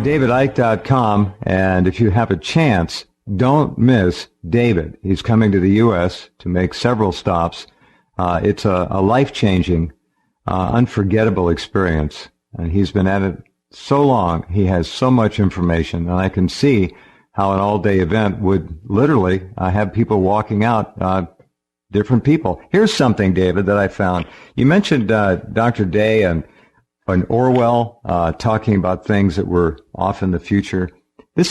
DavidIcke.com, and if you have a chance, don't miss David. He's coming to the U.S. to make several stops. It's a life-changing, unforgettable experience, and he's been at it so long. He has so much information, and I can see how an all-day event would literally have people walking out, different people. Here's something, David, that I found. You mentioned Dr. Day and Orwell talking about things that were off in the future.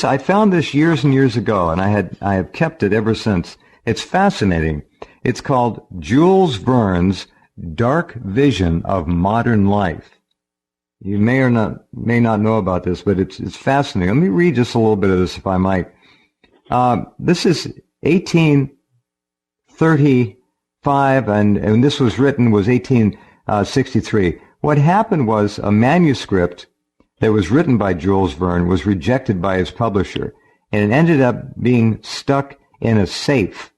I found this years and years ago, and I have kept it ever since. It's fascinating. It's called Jules Verne's Dark Vision of Modern Life. You may not know about this, but it's fascinating. Let me read just a little bit of this, if I might. This is 1835, and this was 1863. What happened was a manuscript that was written by Jules Verne was rejected by his publisher, and it ended up being stuck in a safe.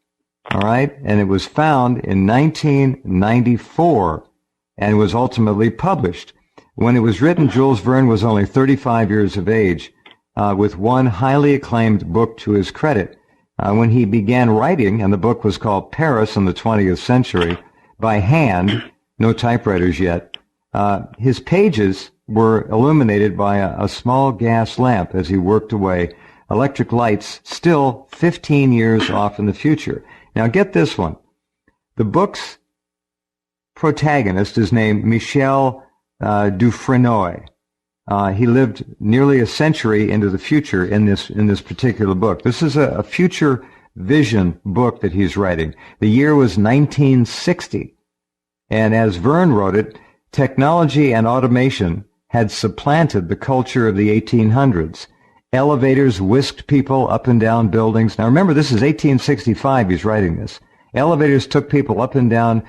All right, and it was found in 1994 and was ultimately published. When it was written, Jules Verne was only 35 years of age, with one highly acclaimed book to his credit. When he began writing, and the book was called Paris in the 20th Century, by hand, no typewriters yet, his pages were illuminated by a small gas lamp as he worked away, electric lights still 15 years off in the future. Now get this one. The book's protagonist is named Michel Dufresnoy. He lived nearly a century into the future in this particular book. This is a future vision book that he's writing. The year was 1960. And as Verne wrote it, technology and automation had supplanted the culture of the 1800s. Elevators whisked people up and down buildings. Now remember, this is 1865 he's writing this. Elevators took people up and down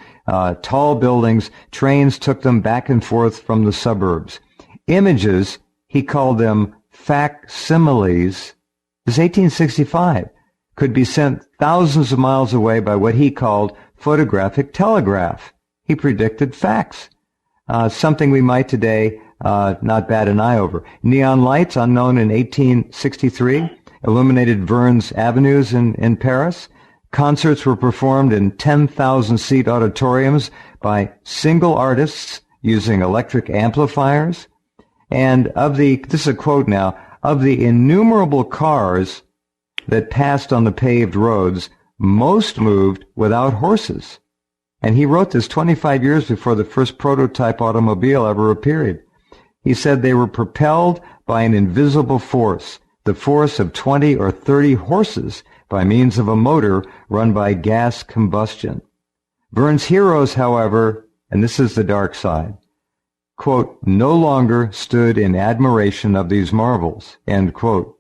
tall buildings. Trains took them back and forth from the suburbs. Images, he called them facsimiles, this is 1865, could be sent thousands of miles away by what he called photographic telegraph. He predicted fax, something we might today not bat an eye over. Neon lights, unknown in 1863, illuminated Verne's avenues in Paris. Concerts were performed in 10,000-seat auditoriums by single artists using electric amplifiers. And this is a quote now, of the innumerable cars that passed on the paved roads, most moved without horses. And he wrote this 25 years before the first prototype automobile ever appeared. He said they were propelled by an invisible force, the force of 20 or 30 horses by means of a motor run by gas combustion. Verne's heroes, however, and this is the dark side, quote, no longer stood in admiration of these marvels, end quote.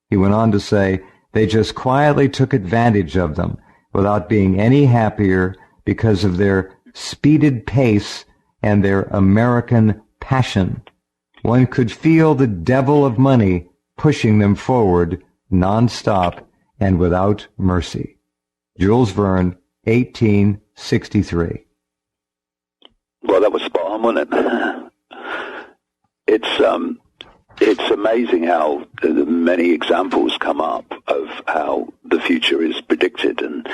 He went on to say, they just quietly took advantage of them without being any happier because of their speeded pace and their American passion. One could feel the devil of money pushing them forward nonstop and without mercy. Jules Verne, 1863. Well, that was spot on, wasn't it? It's amazing how many examples come up of how the future is predicted and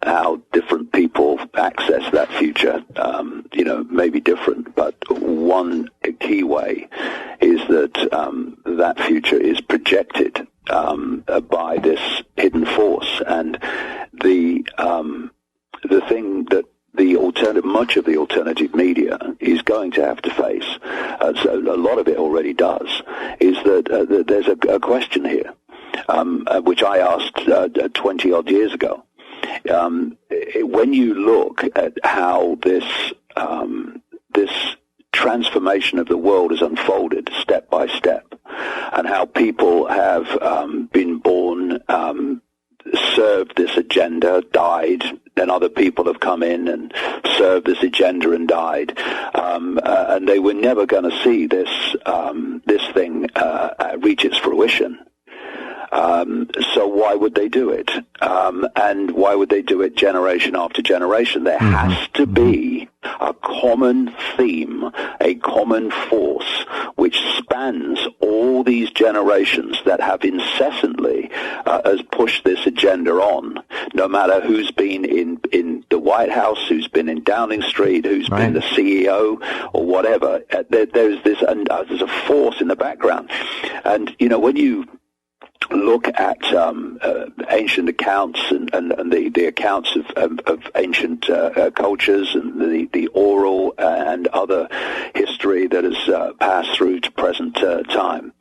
how different people access that future. May be different, but one key way is that that future is projected by this hidden force, and the thing that much of the alternative media is going to have to face, so a lot of it already does, is that there's a question here, which I asked 20-odd years ago. When you look at how this transformation of the world has unfolded step by step, and how people have been born, served this agenda, died, then other people have come in and served this agenda and died, and they were never going to see this thing reach its fruition. So why would they do it? And why would they do it generation after generation? There has to be a common theme, a common force, which spans all these generations that have incessantly has pushed this agenda on, no matter who's been in the White House, who's been in Downing Street, who's been the CEO or whatever. There's a force in the background. And, when you look at ancient accounts and the accounts of ancient cultures and the oral and other history that has passed through to present time,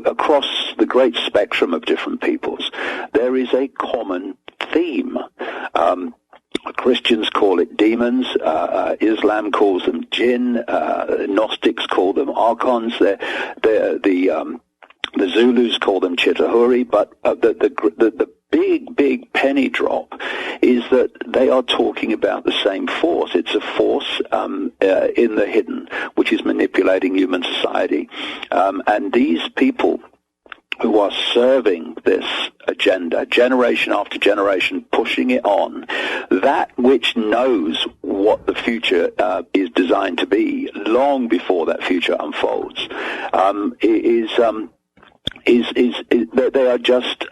across the great spectrum of different peoples, there is a common theme. Christians call it demons. Islam calls them jinn. Gnostics call them archons. The Zulus call them chitahuri, but the big penny drop is that they are talking about the same force. It's a force in the hidden, which is manipulating human society. And these people who are serving this agenda, generation after generation, pushing it on, that which knows what the future is designed to be long before that future unfolds, they are just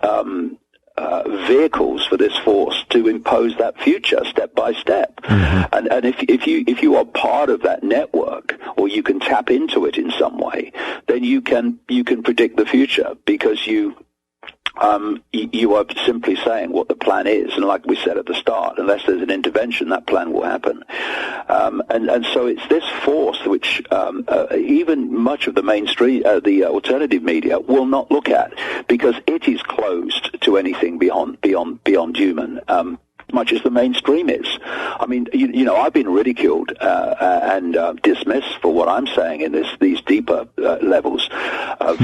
vehicles for this force to impose that future step by step. And if you are part of that network, or you can tap into it in some way, then you can predict the future, because you are simply saying what the plan is, and like we said at the start, unless there's an intervention, that plan will happen. And so it's this force which even much of the mainstream, the alternative media, will not look at, because it is closed to anything beyond human. Much as the mainstream is. I mean, I've been ridiculed and dismissed for what I'm saying in these deeper levels of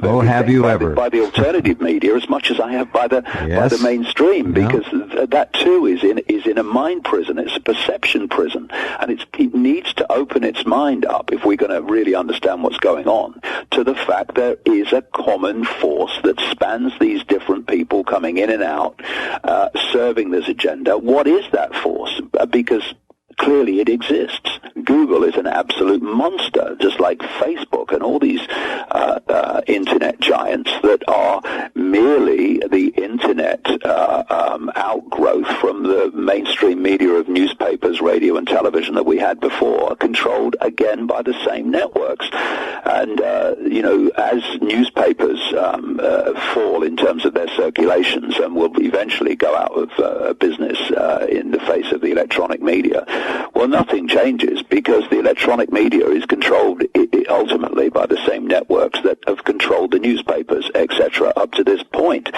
oh, have you ever? By the alternative media as much as I have by the mainstream, because that too is in a mind prison. It's a perception prison, and it needs to open its mind up, if we're going to really understand what's going on, to the fact there is a common force that spans these different people coming in and out, serving this agenda. What is that force? Because clearly it exists. Google is an absolute monster, just like Facebook and all these internet giants that are merely the internet outgrowth from the mainstream media of newspapers, radio, and television that we had before, controlled again by the same networks. And as newspapers fall in terms of their circulations and will eventually go out of business in the face of the electronic media, well, nothing changes, because the electronic media is controlled ultimately by the same networks that have controlled the newspapers, etc., up to this point.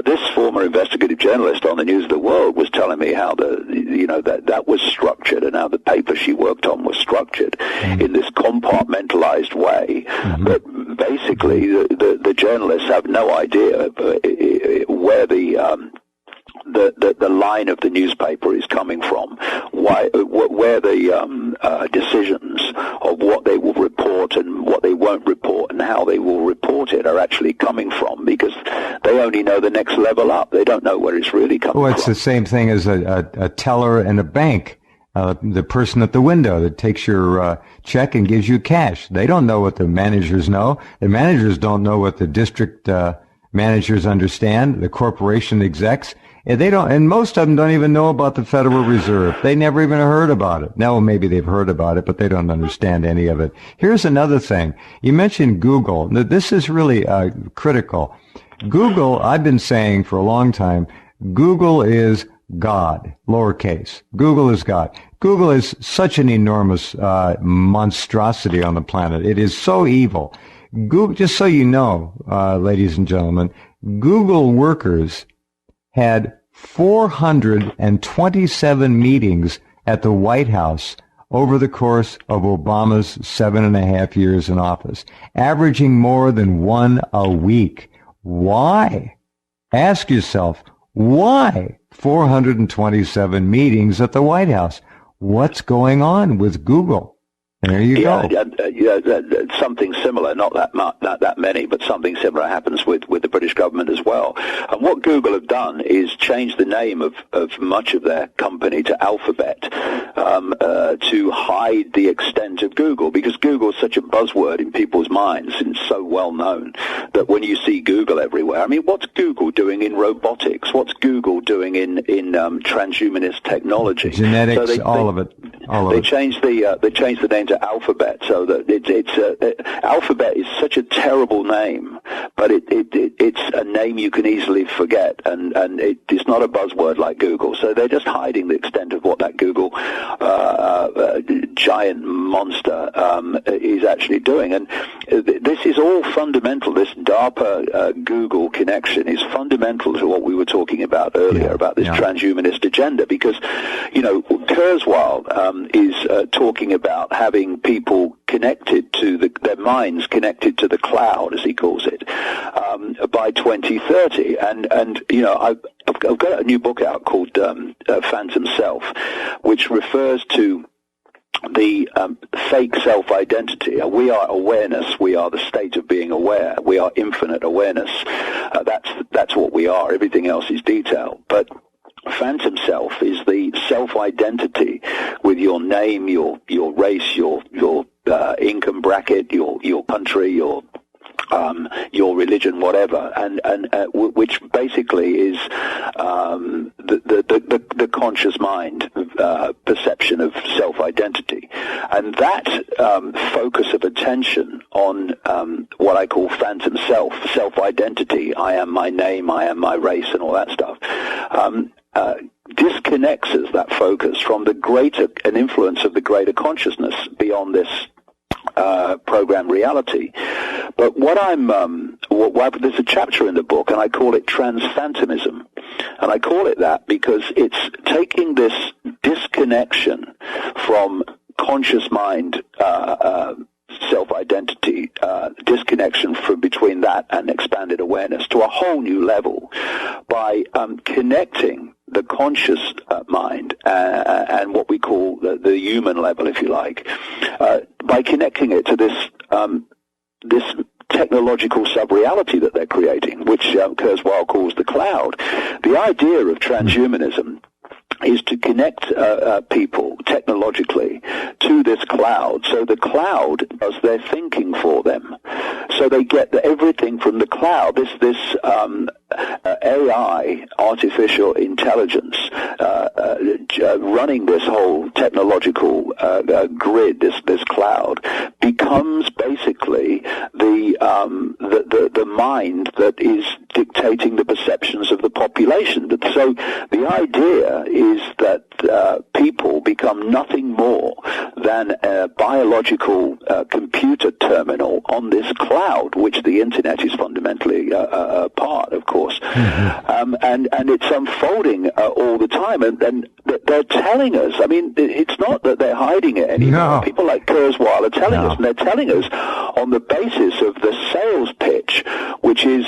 This former investigative journalist on the News of the World was telling me how that was structured, and how the paper she worked on was structured in this compartmentalized way. But basically, the journalists have no idea where the line of the newspaper is coming from, where the decisions of what they will report and what they won't report and how they will report it are actually coming from, because they only know the next level up. They don't know where it's really coming from. Well, it's the same thing as a teller in a bank. The person at the window that takes your check and gives you cash. They don't know what the managers know. The managers don't know what the district managers understand, the corporation execs. And they don't, and most of them don't even know about the Federal Reserve. They never even heard about it. Now, maybe they've heard about it, but they don't understand any of it. Here's another thing. You mentioned Google. Now, this is really critical. Google, I've been saying for a long time, Google is God, lowercase. Google is God. Google is such an enormous monstrosity on the planet. It is so evil. Google, just so you know, ladies and gentlemen, Google workers had 427 meetings at the White House over the course of Obama's 7.5 years in office, averaging more than one a week. Why? Ask yourself, why 427 meetings at the White House? What's going on with Google? There you go. Something similar, not that many, but something similar happens with the British government as well. And what Google have done is change the name of much of their company to Alphabet to hide the extent of Google, because Google is such a buzzword in people's minds and so well known that when you see Google everywhere, I mean, what's Google doing in robotics? What's Google doing in transhumanist technology? Genetics, so all of it. They changed the name to Alphabet, so that Alphabet is such a terrible name, but it's a name you can easily forget, and it's not a buzzword like Google. So they're just hiding the extent of what that Google giant monster is actually doing, and this is all fundamental. This DARPA Google connection is fundamental to what we were talking about earlier about this transhumanist agenda, because Kurzweil is talking about having people connected to their minds connected to the cloud, as he calls it, by 2030. And I've got a new book out called Phantom Self, which refers to the fake self-identity. We are awareness. We are the state of being aware. We are infinite awareness. That's what we are. Everything else is detail. But phantom self is the self-identity with your name, your race, your income bracket, your country, your religion, whatever, and which basically is the conscious mind perception of self-identity, and that focus of attention on what I call phantom self-identity. I am my name, I am my race, and all that stuff. Disconnects us, that focus, from the greater an influence of the greater consciousness beyond this program reality. But there's a chapter in the book, and I call it transphantomism, and I call it that because it's taking this disconnection from conscious mind self-identity, disconnection from between that and expanded awareness to a whole new level by connecting the conscious mind and what we call the human level, if you like, by connecting it to this technological sub-reality that they're creating, which Kurzweil calls the cloud. The idea of transhumanism is to connect people technologically to this cloud, so the cloud does their thinking for them. So they get everything from the cloud. This AI, artificial intelligence, running this whole technological grid, this cloud, becomes basically the mind that is dictating the perceptions of the population. So the idea is that people become nothing more than a biological computer terminal on this cloud, which the internet is fundamentally a part, of course. Mm-hmm. And it's unfolding all the time, and they're telling us. I mean, it's not that they're hiding it anymore. No. People like Kurzweil are telling us, and they're telling us on the basis of the sales pitch, which is,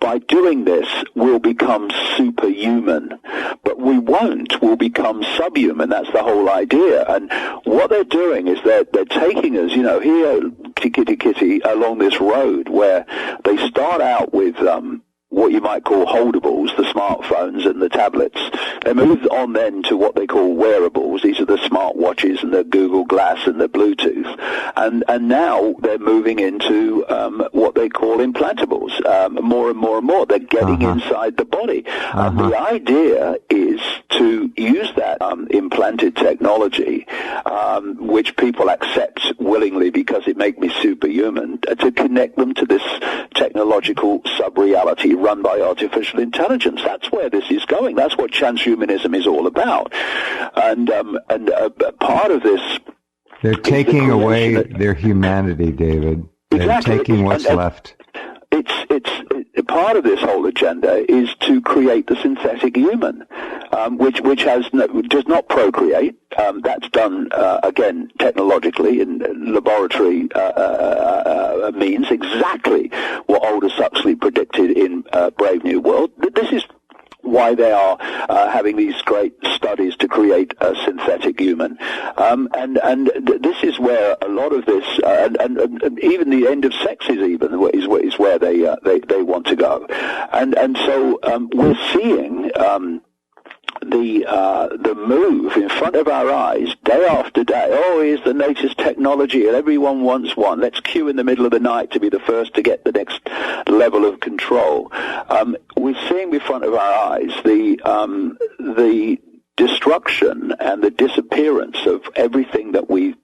by doing this, we'll become superhuman. But we won't. We'll become subhuman. That's the whole idea. And what they're doing is they're taking us, here, kitty, along this road where they start out with what you might call holdables, the smartphones and the tablets. They move on then to what they call wearables. These are the smartwatches and the Google Glass and the Bluetooth. And now they're moving into what they call implantables, more and more and more. They're getting inside the body. And the idea is to use that implanted technology, which people accept willingly because it makes me superhuman, to connect them to this technological sub-reality run by artificial intelligence. That's where this is going. That's what transhumanism is all about. And part of this... They're taking away their humanity, David. They're taking what's left. It's part of this whole agenda is to create the synthetic human, which does not procreate. That's done again technologically in laboratory means, exactly what Aldous Huxley predicted in Brave New World. This is why they are having these great studies to create a synthetic human. This is where a lot of this, and even the end of sex is where they want to go. So we're seeing the move in front of our eyes day after day. Oh, here's the latest technology and everyone wants one. Let's queue in the middle of the night to be the first to get the next level of control. We're seeing in front of our eyes the destruction and the disappearance of everything that we've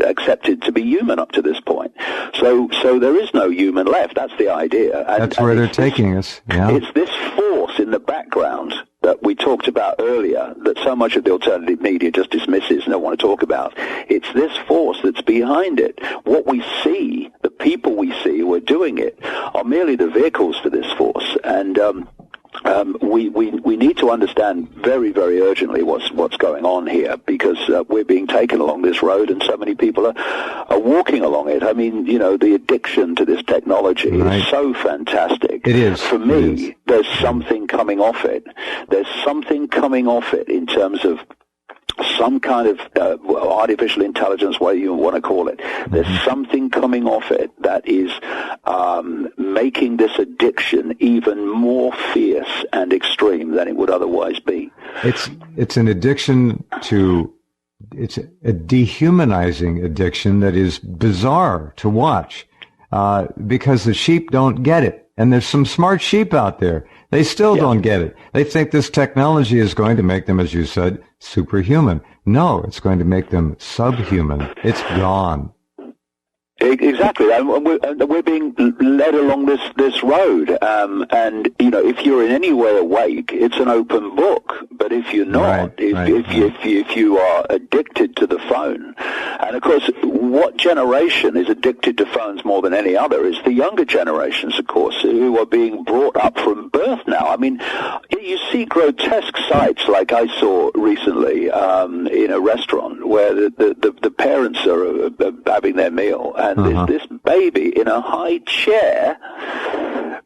accepted to be human up to this point. So there is no human left. That's the idea. That's where they're taking us. Yeah. It's this force in the background that we talked about earlier that so much of the alternative media just dismisses and don't want to talk about. It's this force that's behind it. What we see, the people we see who are doing it, are merely the vehicles for this force. And we need to understand very, very urgently what's going on here, because we're being taken along this road and so many people are walking along it. I mean, the addiction to this technology is so fantastic. It is. For me, there's something coming off it. There's something coming off it in terms of some kind of artificial intelligence, whatever you want to call it. There's something coming off it that is making this addiction even more fierce and extreme than it would otherwise be. It's an addiction to, it's a dehumanizing addiction that is bizarre to watch because the sheep don't get it. And there's some smart sheep out there. They still don't get it. They think this technology is going to make them, as you said, superhuman. No, it's going to make them subhuman. It's gone. Exactly, and we're being led along this road. And if you're in any way awake, it's an open book. But if you're not, if you are addicted to the phone, and of course, what generation is addicted to phones more than any other is the younger generations, of course, who are being brought up from birth now. I mean, you see grotesque sights like I saw recently in a restaurant where the parents are having their meal. And there's this baby in a high chair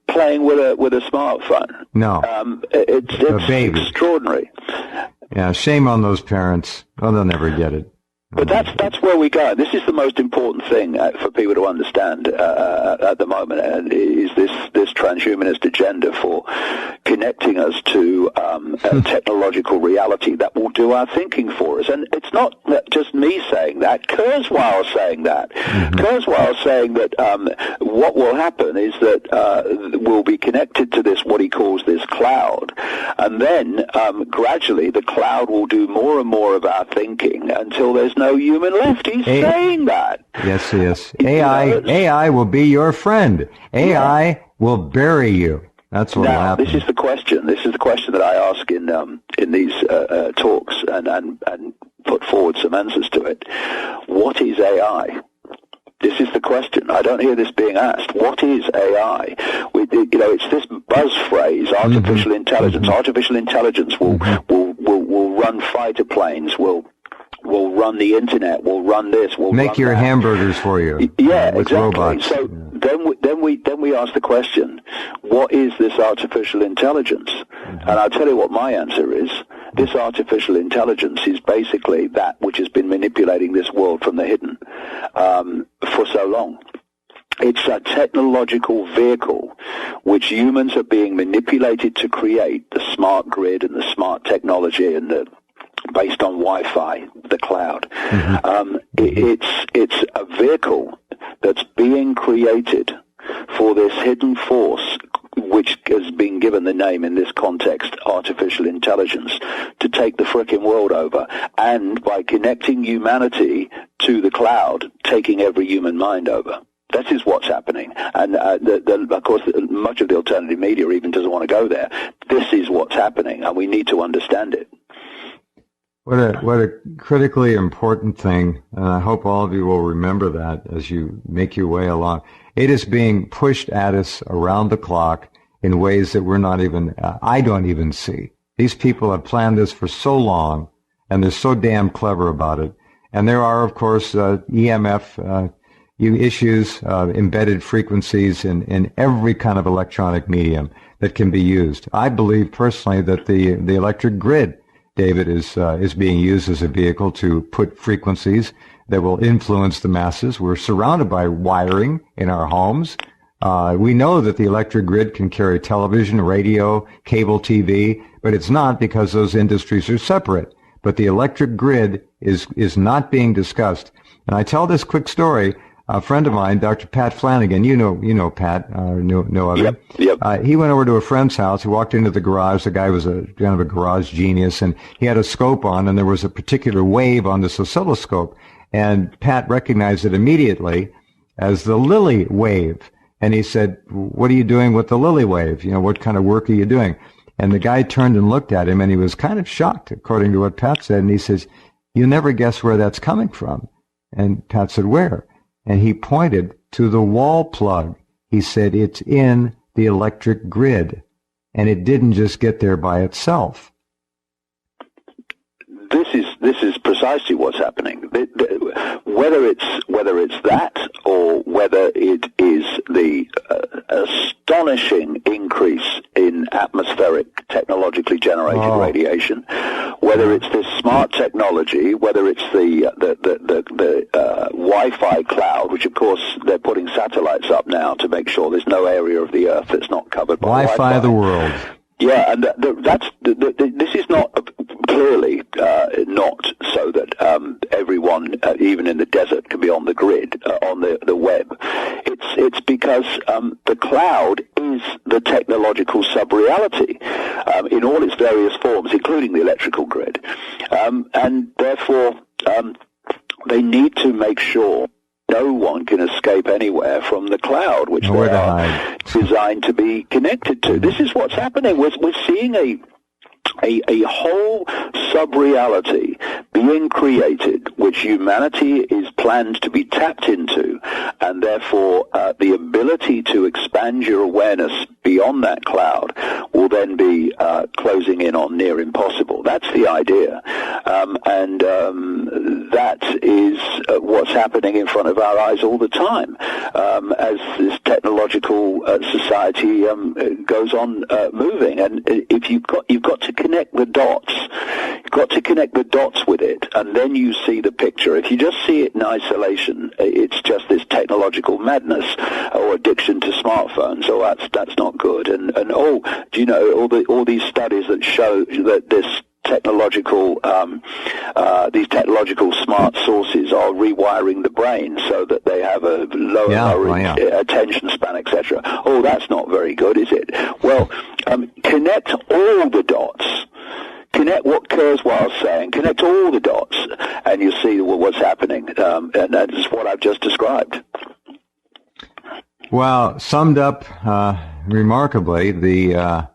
playing with a smartphone. No, it's extraordinary. Yeah, shame on those parents. Oh, they'll never get it. But that's where we go. This is the most important thing for people to understand at the moment, and is this transhumanist agenda for connecting us to a technological reality that will do our thinking for us. And it's not just me saying that. Kurzweil saying that. Kurzweil saying that what will happen is that we'll be connected to this, what he calls this cloud, and then gradually the cloud will do more and more of our thinking until there's no human left. He's saying that. Yes. AI will be your friend. AI will bury you. That's what will happen. This is the question. This is the question that I ask in these talks and put forward some answers to it. What is AI? This is the question. I don't hear this being asked. What is AI? It's this buzz phrase, artificial intelligence. Artificial intelligence will run fighter planes, will run the internet, will run this, will make your hamburgers for you. Yeah, with exactly. Robots. So then we ask the question, what is this artificial intelligence? And I'll tell you what my answer is. This artificial intelligence is basically that which has been manipulating this world from the hidden for so long. It's a technological vehicle which humans are being manipulated to create, the smart grid and the smart technology and based on Wi-Fi, the cloud. It's a vehicle that's being created for this hidden force, which has been given the name in this context, artificial intelligence, to take the frickin' world over. And by connecting humanity to the cloud, taking every human mind over. That is what's happening. And, of course, much of the alternative media even doesn't want to go there. This is what's happening, and we need to understand it. What a critically important thing, and I hope all of you will remember that as you make your way along. It is being pushed at us around the clock in ways that we're not even, I don't even see. These people have planned this for so long, and they're so damn clever about it. And there are, of course, EMF issues, embedded frequencies in every kind of electronic medium that can be used. I believe personally that the electric grid, David, is being used as a vehicle to put frequencies that will influence the masses. We're surrounded by wiring in our homes. We know that the electric grid can carry television, radio, cable TV, but it's not because those industries are separate. But the electric grid is not being discussed. And I tell this quick story. A friend of mine, Dr. Pat Flanagan, you know Pat, know of him. Yep. He went over to a friend's house. He walked into the garage. The guy was kind of a garage genius, and he had a scope on, and there was a particular wave on this oscilloscope. And Pat recognized it immediately as the Lilly wave. And he said, "What are you doing with the Lilly wave? What kind of work are you doing?" And the guy turned and looked at him, and he was kind of shocked, according to what Pat said. And he says, "You never guess where that's coming from." And Pat said, "Where?" And he pointed to the wall plug. He said, "It's in the electric grid." And it didn't just get there by itself. This is precisely what's happening. Whether it's that, or whether it is the astonishing increase in atmospheric technologically generated radiation, whether it's this smart technology, whether it's the Wi-Fi cloud, which of course they're putting satellites up now to make sure there's no area of the Earth that's not covered by Wi-Fi of the world. Yeah, and this is not clearly not so that everyone, even in the desert, can be on the grid, on the web. It's because the cloud is the technological sub-reality in all its various forms, including the electrical grid, and therefore they need to make sure no one can escape anywhere from the cloud, which they are designed to be connected to. This is what's happening. We're seeing a whole sub-reality being created, which humanity is planned to be tapped into, and therefore the ability to expand your awareness beyond that cloud will then be closing in on near impossible. That's the idea, and that is what's happening in front of our eyes all the time as this technological society goes on moving. And if you've got to connect the dots. You've got to connect the dots with it, and then you see the picture. If you just see it in isolation, it's just this technological madness or addiction to smartphones. Oh, that's not good. And do you know all these studies that show that this these technological smart sources are rewiring the brain so that they have a lower attention span, etc. Oh, that's not very good, is it? Well, connect all the dots. Connect what Kurzweil's saying. Connect all the dots, and you see what's happening. And that is what I've just described. Well, summed up remarkably, the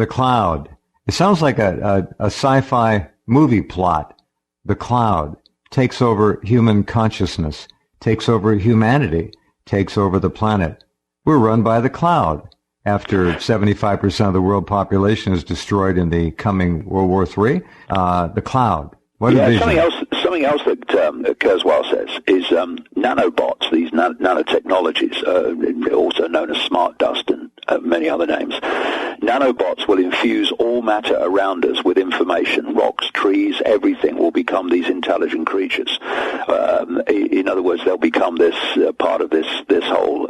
cloud. It sounds like a sci-fi movie plot. The cloud takes over human consciousness, takes over humanity, takes over the planet. We're run by the cloud. After 75% of the world population is destroyed in the coming World War III, the cloud. What a vision. Something else that Kurzweil says is nanobots, these nanotechnologies, also known as smart dust and many other names. Nanobots will infuse all matter around us with information. Rocks, trees, everything will become these intelligent creatures. In other words, they'll become this part of this whole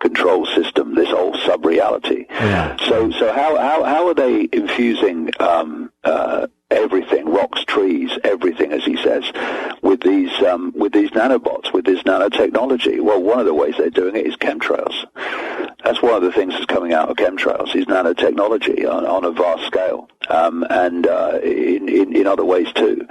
control system, this whole sub-reality. Yeah. So how are they infusing everything, rocks, trees, everything, as he says, with these nanobots, with this nanotechnology? Well, one of the ways they're doing it is chemtrails. That's one of the things that's coming out of chemtrails is nanotechnology on a vast scale, and in other ways too.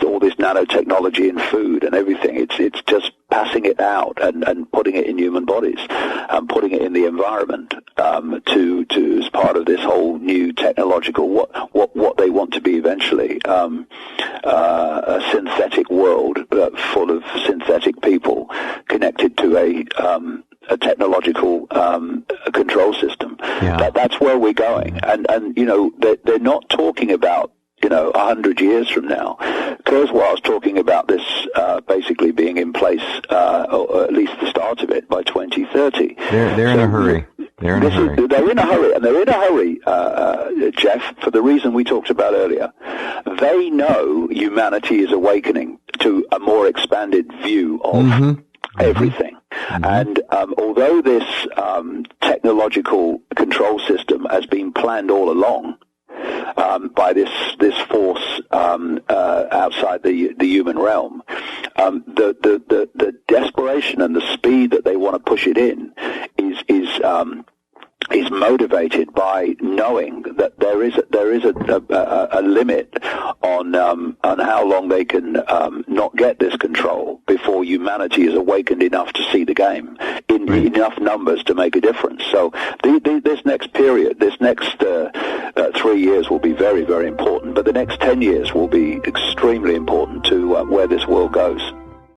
All this nanotechnology in food and everything, it's just passing it out and putting it in human bodies and putting it in the environment to as part of this whole new technological what they want to be eventually a synthetic world full of synthetic people connected to a technological control system. Yeah. That's where we're going, and they're not talking about 100 years from now, Kurzweil's talking about this basically being in place, or at least the start of it, by 2030. They're in a hurry. They're in a hurry. They're in a hurry, and they're in a hurry, Jeff, for the reason we talked about earlier. They know humanity is awakening to a more expanded view of everything. And although this technological control system has been planned all along by this force outside the human realm, the desperation and the speed that they want to push it in is motivated by knowing that there is a limit on how long they can not get this control before humanity is awakened enough to see the game in enough numbers to make a difference. So this next period, this next 3 years will be very, very important, but the next 10 years will be extremely important to where this world goes.